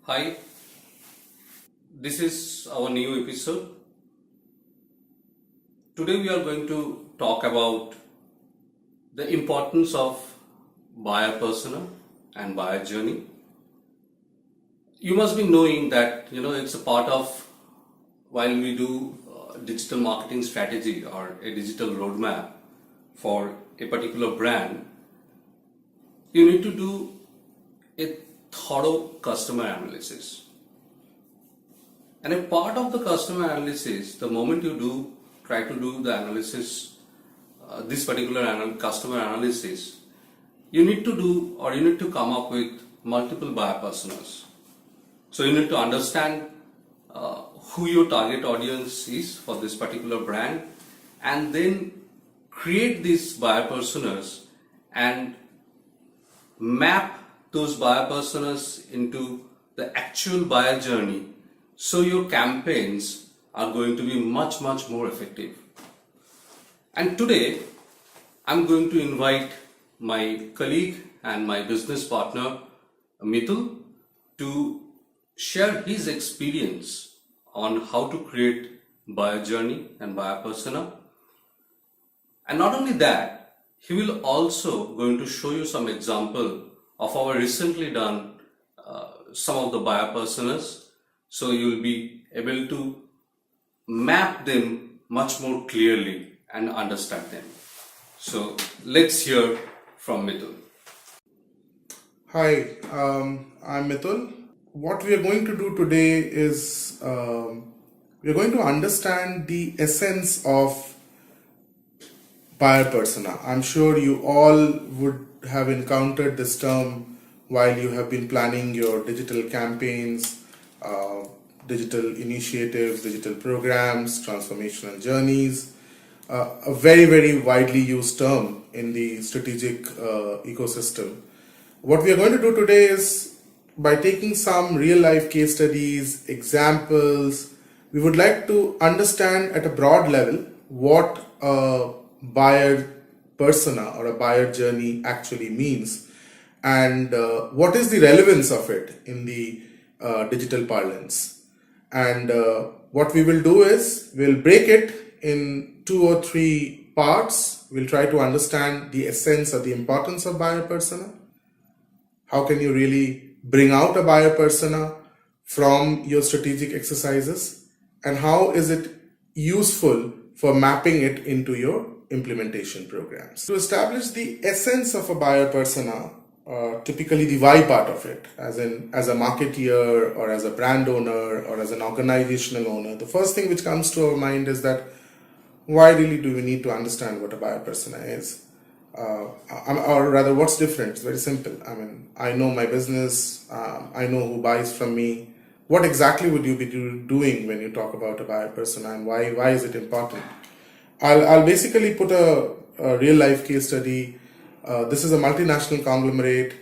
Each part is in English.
Hi, this is our new episode. Today we are going to talk about the importance of buyer persona and buyer journey. You must be knowing that it's a part of while we do digital marketing strategy or a digital roadmap for a particular brand, you need to do a thorough customer analysis. And a part of the customer analysis, the moment you try to do the analysis, this particular customer analysis, you need to come up with multiple buyer personas. So you need to understand who your target audience is for this particular brand, and then create these buyer personas and map those buyer personas into the actual buyer journey, so your campaigns are going to be much more effective. And today I'm going to invite my colleague and my business partner Mitul to share his experience on how to create buyer journey and buyer persona. And not only that, he will also going to show you some example of our recently done some of the buyer personas, so you will be able to map them much more clearly and understand them. So let's hear from Mitul. Hi, I'm Mitul. What we are going to do today is we are going to understand the essence of buyer persona. I'm sure you all would have encountered this term while you have been planning your digital campaigns, digital initiatives, digital programs, transformational journeys. A very widely used term in the strategic ecosystem. What we are going to do today is, by taking some real life case studies, examples, we would like to understand at a broad level what a buyer persona or a buyer journey actually means, and what is the relevance of it in the digital parlance. And what we will do is we'll break it in 2 or 3 parts. We'll try to understand the essence or the importance of buyer persona. How can you really bring out a buyer persona from your strategic exercises, and how is it useful for mapping it into your implementation programs. To establish the essence of a buyer persona, typically the why part of it, as a marketeer or as a brand owner or as an organizational owner, the first thing which comes to our mind is that why really do we need to understand what a buyer persona is? Or rather, what's different? It's very simple. I know my business, I know who buys from me. What exactly would you be doing when you talk about a buyer persona, and why is it important? I'll basically put a real life case study. This is a multinational conglomerate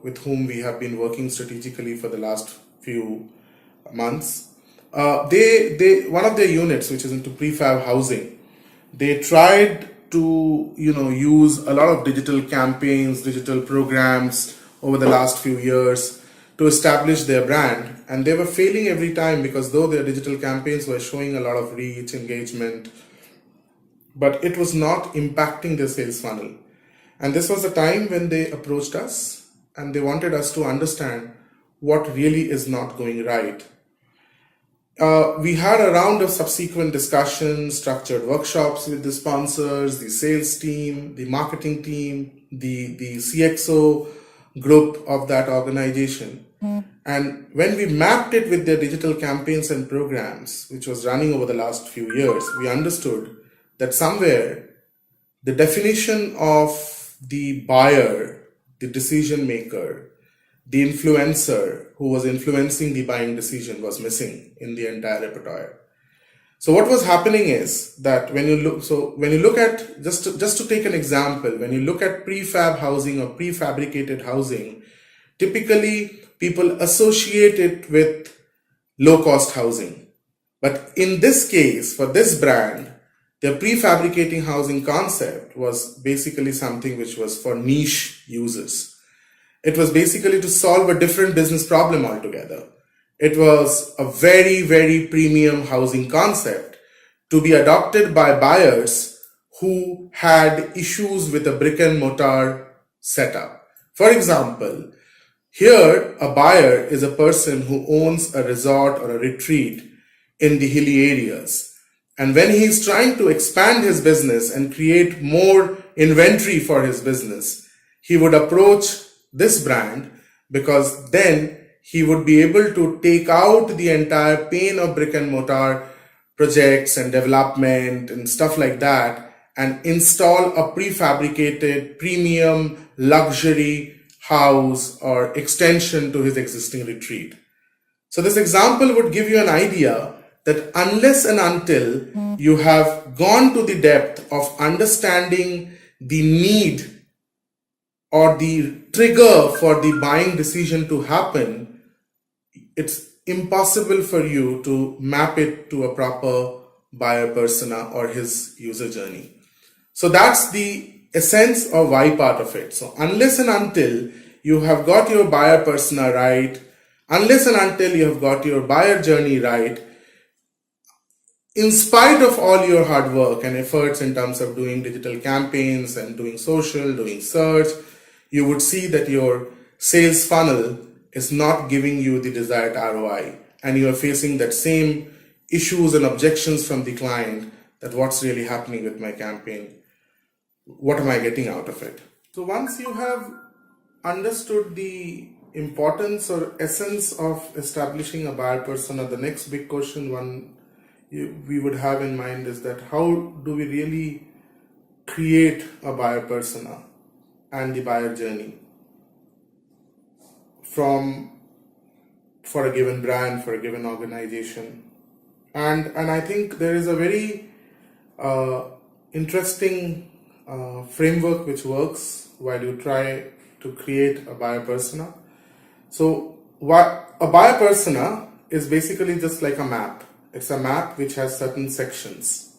with whom we have been working strategically for the last few months. They one of their units, which is into prefab housing, they tried to use a lot of digital campaigns, digital programs over the last few years to establish their brand, and they were failing every time, because though their digital campaigns were showing a lot of reach, engagement, but it was not impacting their sales funnel. And this was a time when they approached us and they wanted us to understand what really is not going right. We had a round of subsequent discussions, structured workshops with the sponsors, the sales team, the marketing team, the CXO group of that organization. And when we mapped it with their digital campaigns and programs, which was running over the last few years, we understood that somewhere the definition of the buyer, the decision maker, the influencer who was influencing the buying decision was missing in the entire repertoire. So what was happening is that when you look at, just to take an example, when you look at prefab housing or prefabricated housing, typically people associate it with low cost housing. But in this case, for this brand, the prefabricating housing concept was basically something which was for niche users. It was basically to solve a different business problem altogether. It was a very, very premium housing concept to be adopted by buyers who had issues with a brick and mortar setup. For example, here a buyer is a person who owns a resort or a retreat in the hilly areas. And when he's trying to expand his business and create more inventory for his business, he would approach this brand because then he would be able to take out the entire pain of brick and mortar projects and development and stuff like that and install a prefabricated premium luxury house or extension to his existing retreat. So this example would give you an idea that unless and until you have gone to the depth of understanding the need or the trigger for the buying decision to happen, it's impossible for you to map it to a proper buyer persona or his user journey. So that's the essence or why part of it. So unless and until you have got your buyer persona right, unless and until you have got your buyer journey right, in spite of all your hard work and efforts in terms of doing digital campaigns and doing social, doing search, you would see that your sales funnel is not giving you the desired ROI, and you are facing that same issues and objections from the client that what's really happening with my campaign? What am I getting out of it? So once you have understood the importance or essence of establishing a buyer persona, the next big question we would have in mind is that how do we really create a buyer persona and the buyer journey for a given brand, for a given organization. And I think there is a very interesting framework which works while you try to create a buyer persona. So a buyer persona is basically just like a map. It's a map which has certain sections.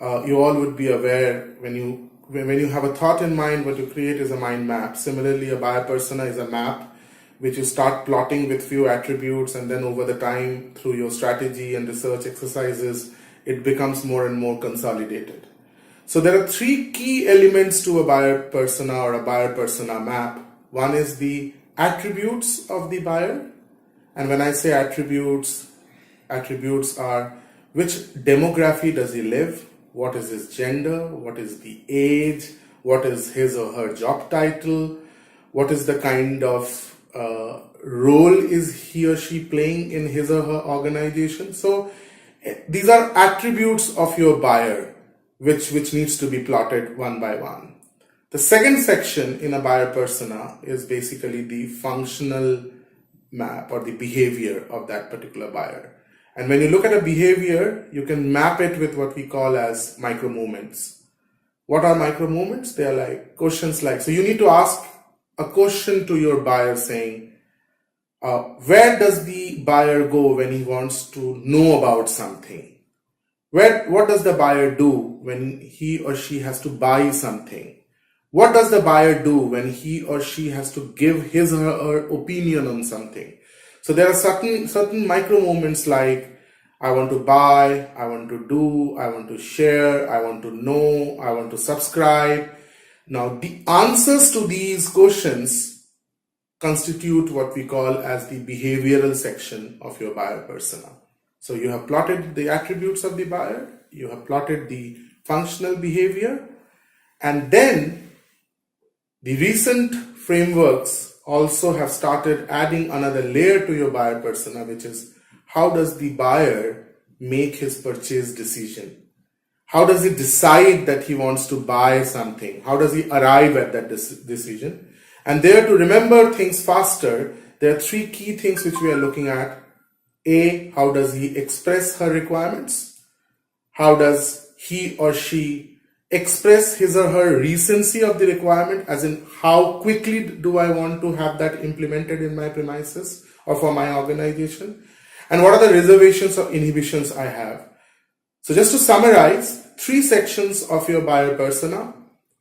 You all would be aware when you have a thought in mind, what you create is a mind map. Similarly, a buyer persona is a map which you start plotting with few attributes, and then over the time through your strategy and research exercises, it becomes more and more consolidated. So there are three key elements to a buyer persona or a buyer persona map. One is the attributes of the buyer. And when I say attributes are which demography does he live, what is his gender, what is the age, what is his or her job title, what is the kind of role is he or she playing in his or her organization. So these are attributes of your buyer which needs to be plotted one by one. The second section in a buyer persona is basically the functional map or the behavior of that particular buyer. And when you look at a behavior, you can map it with what we call as micro movements. What are micro movements? They are like questions like, so you need to ask a question to your buyer saying, where does the buyer go when he wants to know about something? What does the buyer do when he or she has to buy something? What does the buyer do when he or she has to give his or her opinion on something? So there are certain micro moments like I want to buy, I want to do, I want to share, I want to know, I want to subscribe. Now the answers to these questions constitute what we call as the behavioral section of your buyer persona. So you have plotted the attributes of the buyer, you have plotted the functional behavior, and then the recent frameworks also have started adding another layer to your buyer persona, which is how does the buyer make his purchase decision? How does he decide that he wants to buy something? How does he arrive at that decision? And there, to remember things faster, there are three key things which we are looking at. A, how does he express her requirements? How does he or she express his or her recency of the requirement, as in how quickly do I want to have that implemented in my premises or for my organization? And what are the reservations or inhibitions I have? So just to summarize, three sections of your buyer persona: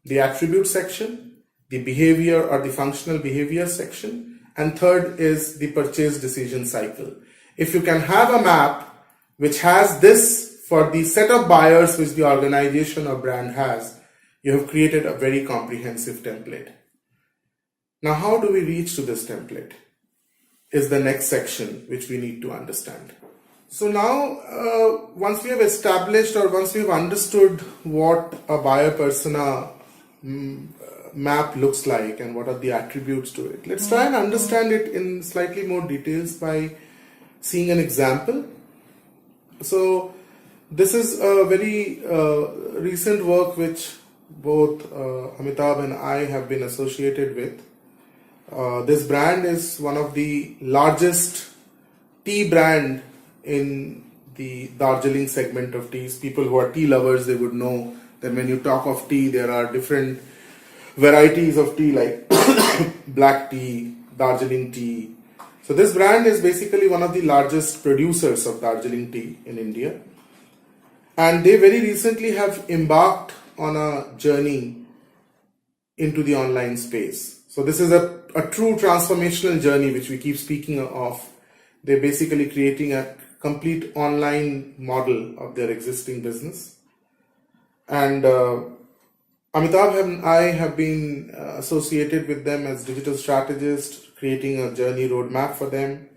the attribute section, the behavior or the functional behavior section, and third is the purchase decision cycle. If you can have a map which has this for the set of buyers which the organization or brand has, you have created a very comprehensive template. Now, how do we reach to this template is the next section which we need to understand. So now, once we have established or once we have understood what a buyer persona map looks like and what are the attributes to it, let's try and understand it in slightly more details by seeing an example. So this is a very recent work which both Amitava and I have been associated with. This brand is one of the largest tea brand in the Darjeeling segment of teas. People who are tea lovers, they would know that when you talk of tea, there are different varieties of tea like black tea, Darjeeling tea. So this brand is basically one of the largest producers of Darjeeling tea in India. And they very recently have embarked on a journey into the online space. So this is a true transformational journey which we keep speaking of. They're basically creating a complete online model of their existing business. And Amitava and I have been associated with them as digital strategists, creating a journey roadmap for them.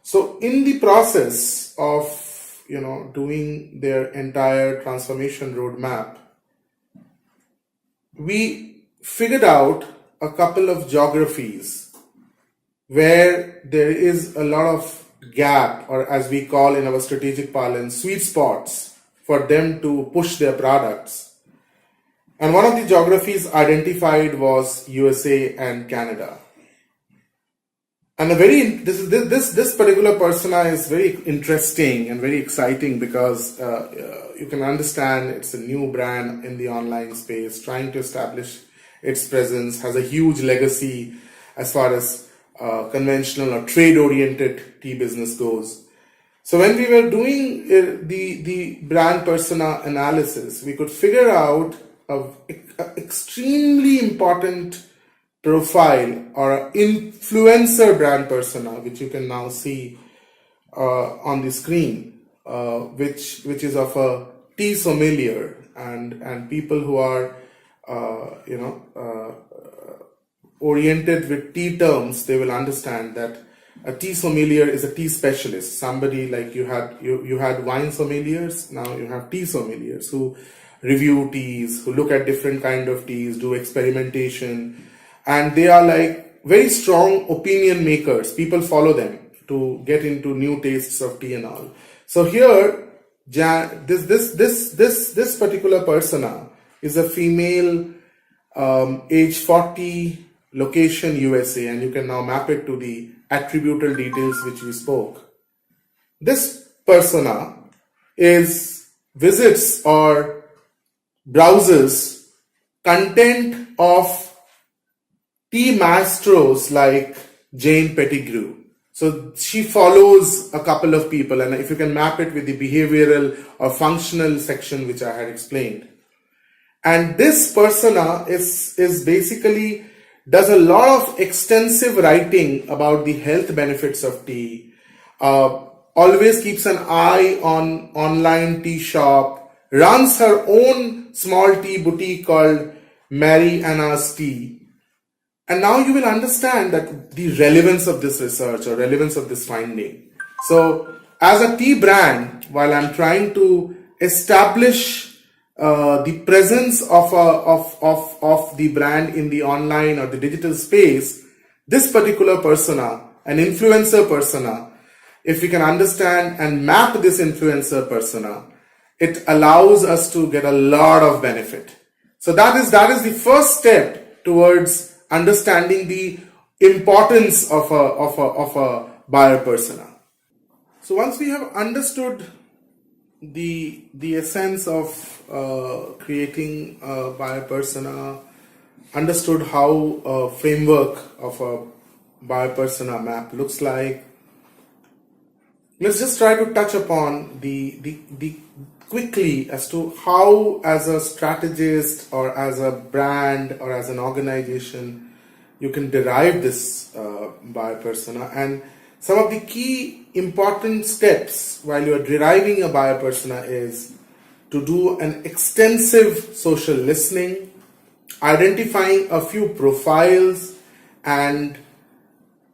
So in the process of doing their entire transformation roadmap, we figured out a couple of geographies where there is a lot of gap, or as we call in our strategic parlance, sweet spots for them to push their products. And one of the geographies identified was USA and Canada. And this particular persona is very interesting and very exciting because you can understand it's a new brand in the online space, trying to establish its presence, has a huge legacy as far as conventional or trade-oriented tea business goes. So when we were doing the brand persona analysis, we could figure out an extremely important profile or influencer brand persona, which you can now see on the screen, which is of a tea sommelier and people who are oriented with tea terms. They will understand that a tea sommelier is a tea specialist. Somebody like you had wine sommeliers, now you have tea sommeliers who review teas, who look at different kind of teas, do experimentation, and they are like very strong opinion makers. People follow them to get into new tastes of tea and all. So here, this particular persona is a female, age 40, location USA, and you can now map it to the attributable details which we spoke. This persona visits or browses content of tea maestros like Jane Pettigrew. So she follows a couple of people, and if you can map it with the behavioral or functional section which I had explained. And this persona is basically does a lot of extensive writing about the health benefits of tea, always keeps an eye on online tea shop, runs her own small tea boutique called Mary Anna's Tea. And now you will understand that the relevance of this research or relevance of this finding. So as a tea brand, while I'm trying to establish the presence of the brand in the online or the digital space, this particular persona, an influencer persona, if we can understand and map this influencer persona, it allows us to get a lot of benefit. So that is the first step towards understanding the importance of a buyer persona. So once we have understood the essence of creating a buyer persona, understood how a framework of a buyer persona map looks like, let's just try to touch upon the quickly as to how, as a strategist or as a brand or as an organization, you can derive this buyer persona, and some of the key important steps while you are deriving a buyer persona is to do an extensive social listening, identifying a few profiles and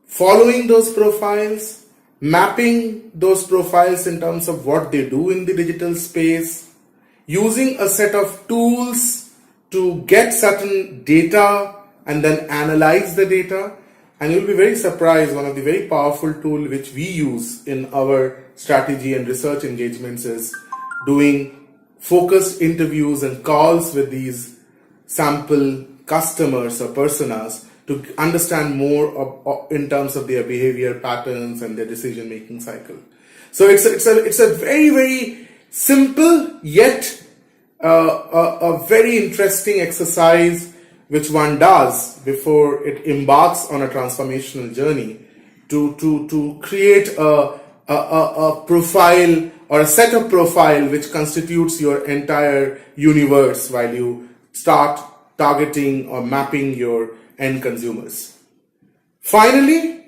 following those profiles, mapping those profiles in terms of what they do in the digital space, using a set of tools to get certain data and then analyze the data. And you'll be very surprised, one of the very powerful tools which we use in our strategy and research engagements is doing focused interviews and calls with these sample customers or personas to understand more in terms of their behavior patterns and their decision making cycle. So it's a very, very simple yet a very interesting exercise which one does before it embarks on a transformational journey to create a profile or a set of profile which constitutes your entire universe while you start targeting or mapping your end consumers. Finally,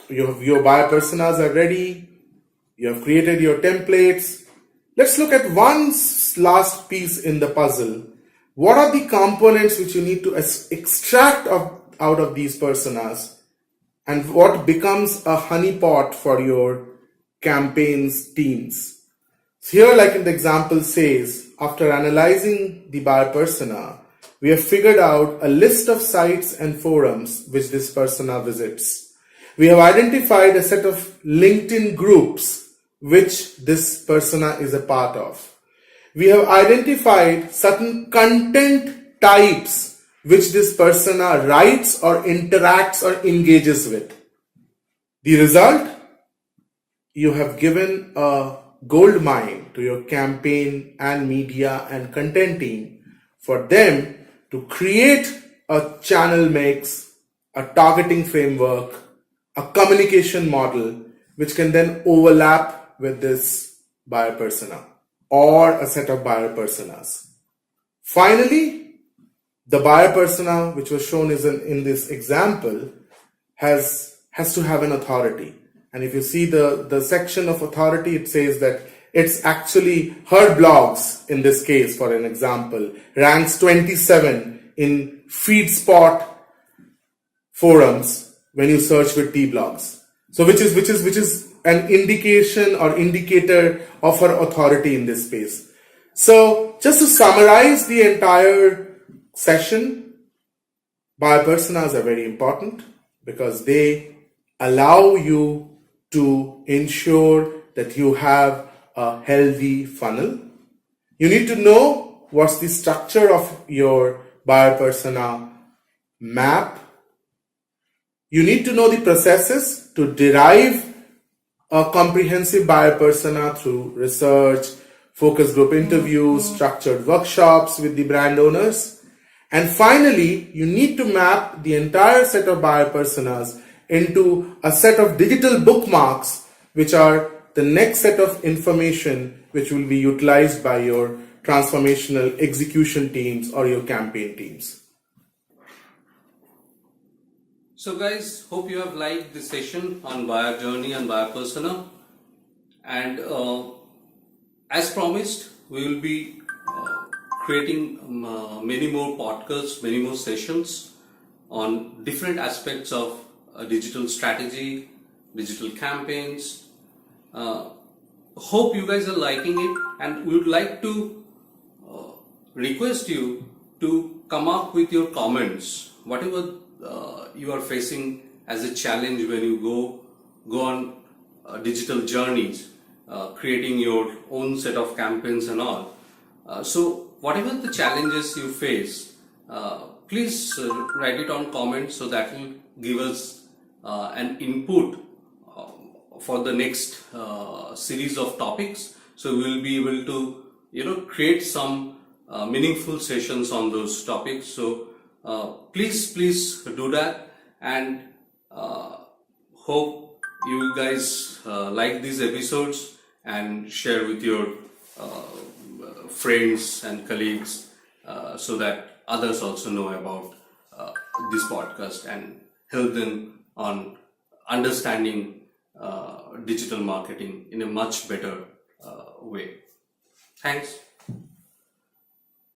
your buyer personas are ready. You have created your templates. Let's look at one last piece in the puzzle. What are the components which you need to extract out of these personas, and what becomes a honeypot for your campaigns teams? So here, like in the example says, after analyzing the buyer persona, we have figured out a list of sites and forums which this persona visits. We have identified a set of LinkedIn groups which this persona is a part of. We have identified certain content types which this persona writes or interacts or engages with. The result? You have given a gold mine to your campaign and media and content team for them to create a channel mix, a targeting framework, a communication model, which can then overlap with this buyer persona or a set of buyer personas. Finally, the buyer persona, which was shown in this example, has to have an authority. And if you see the section of authority, it says that it's actually her blogs, in this case, for an example, ranks 27 in FeedSpot forums when you search with T blogs. So which is an indication or indicator of her authority in this space. So just to summarize the entire session, buyer personas are very important because they allow you to ensure that you have a healthy funnel. You need to know what's the structure of your buyer persona map. You need to know the processes to derive a comprehensive buyer persona through research, focus group interviews, structured workshops with the brand owners. And finally, you need to map the entire set of buyer personas into a set of digital bookmarks, which are the next set of information which will be utilized by your transformational execution teams or your campaign teams. So guys, hope you have liked this session on buyer journey and buyer persona. And as promised, we will be creating many more podcasts, many more sessions on different aspects of digital strategy, digital campaigns. Hope you guys are liking it, and we would like to request you to come up with your comments, whatever you are facing as a challenge when you go on digital journeys, creating your own set of campaigns and all. So whatever the challenges you face, please write it on comments, so that will give us an input for the next series of topics. So we will be able to create some meaningful sessions on those topics. So please do that, and hope you guys like these episodes and share with your friends and colleagues, so that others also know about this podcast and help them on understanding digital marketing in a much better way. Thanks.